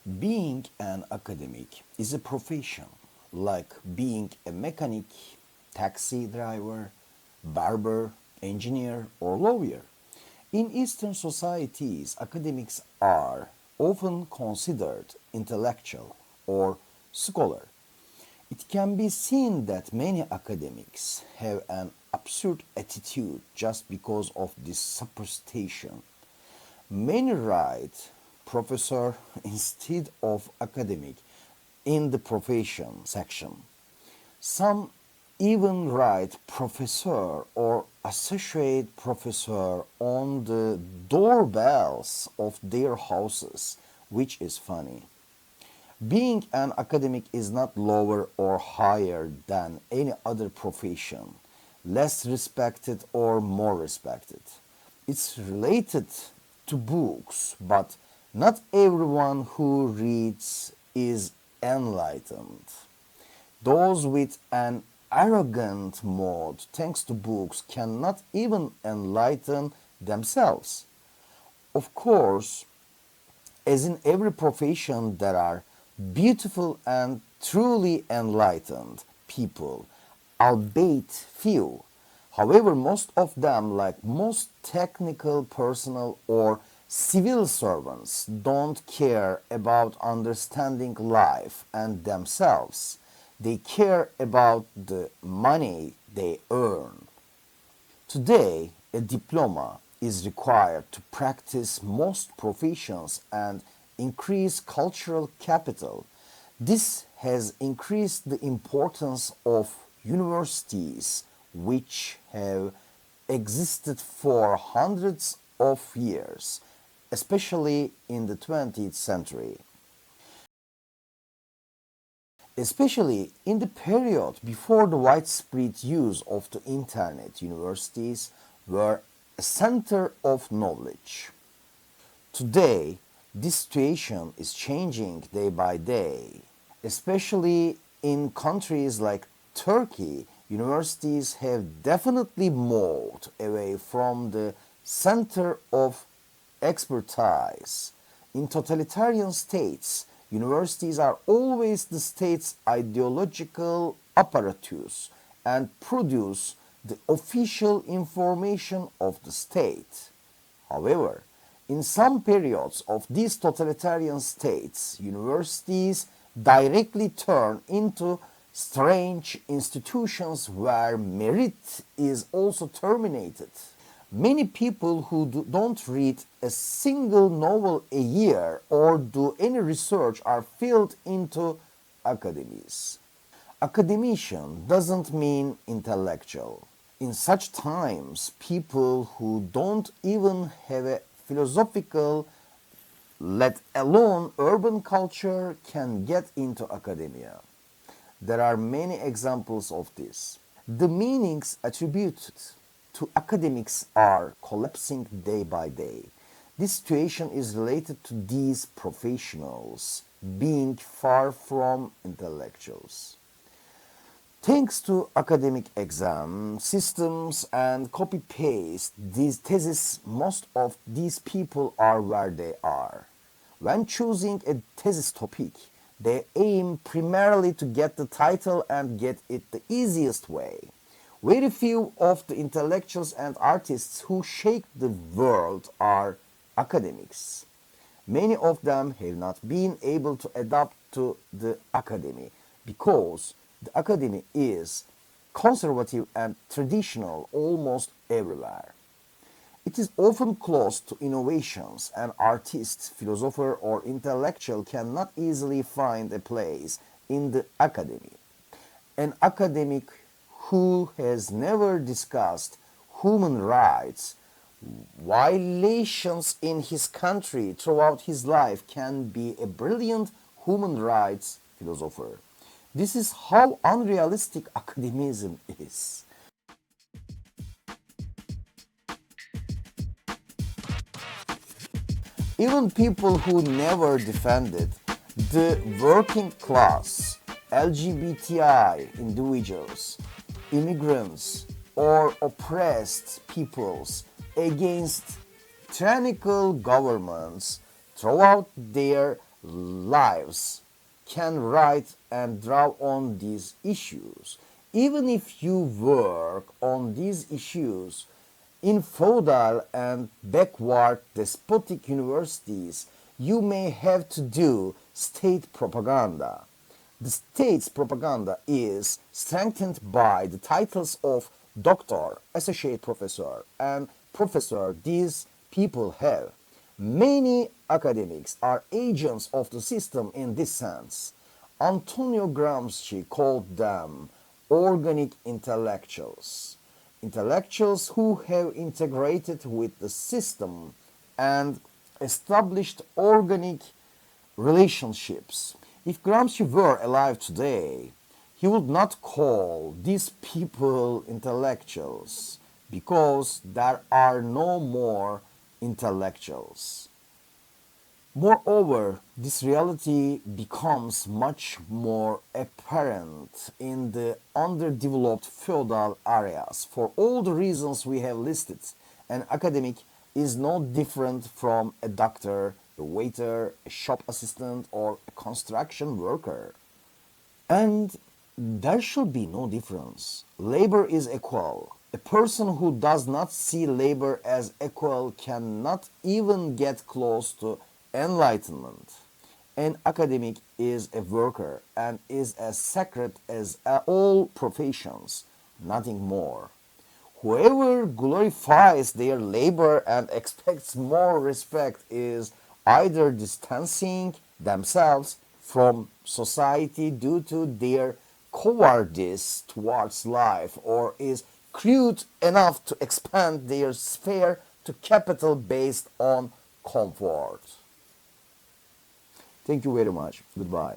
Being an academic is a profession, like being a mechanic, taxi driver, barber, engineer, or lawyer. In Eastern societies, academics are often considered intellectual or scholar. It can be seen that many academics have an absurd attitude just because of this superstition. Many write professor instead of academic in the profession section. Some even write professor or associate professor on the doorbells of their houses, which is funny. Being an academic is not lower or higher than any other profession, less respected or more respected. It's related to books, but not everyone who reads is enlightened. Those with an arrogant mode, thanks to books, cannot even enlighten themselves. Of course, as in every profession, there are beautiful and truly enlightened people, albeit few. However, most of them, like most technical personnel or civil servants, don't care about understanding life and themselves. They care about the money they earn. Today, a diploma is required to practice most professions and increase cultural capital. This has increased the importance of universities, which have existed for hundreds of years, especially in the 20th century. Especially in the period before the widespread use of the internet, universities were a center of knowledge. Today, this situation is changing day by day, especially in countries like Turkey. Universities have definitely moved away from the center of expertise. In totalitarian states, universities are always the state's ideological apparatus and produce the official information of the state. However, in some periods of these totalitarian states, universities directly turn into strange institutions where merit is also terminated. Many people who don't read a single novel a year or do any research are filled into academies. Academician doesn't mean intellectual. In such times, people who don't even have a philosophical, let alone urban culture, can get into academia. There are many examples of this. The meanings attributed to academics are collapsing day by day. This situation is related to these professionals being far from intellectuals. Thanks to academic exam systems and copy paste these theses, most of these people are where they are. When choosing a thesis topic, they aim primarily to get the title and get it the easiest way. Very few of the intellectuals and artists who shake the world are academics. Many of them have not been able to adapt to the academy because the academy is conservative and traditional almost everywhere. It is often closed to innovations, and artists, philosopher, or intellectual cannot easily find a place in the academy. An academic who has never discussed human rights violations in his country throughout his life can be a brilliant human rights philosopher. This is how unrealistic academicism is. Even people who never defended the working class, LGBTI individuals, immigrants, or oppressed peoples against tyrannical governments throughout their lives can write and draw on these issues. Even if you work on these issues in feudal and backward despotic universities, you may have to do state propaganda. The state's propaganda is strengthened by the titles of doctor, associate professor, and professor these people have. Many academics are agents of the system in this sense. Antonio Gramsci called them organic intellectuals. Intellectuals who have integrated with the system and established organic relationships. If Gramsci were alive today, he would not call these people intellectuals because there are no more intellectuals. Moreover, this reality becomes much more apparent in the underdeveloped feudal areas. For all the reasons we have listed, an academic is no different from a doctor, a waiter, a shop assistant, or a construction worker. And there should be no difference. Labor is equal. A person who does not see labor as equal cannot even get close to enlightenment. An academic is a worker and is as sacred as all professions, nothing more. Whoever glorifies their labor and expects more respect is either distancing themselves from society due to their cowardice towards life or is crude enough to expand their sphere to capital based on comfort. Thank you very much. Goodbye.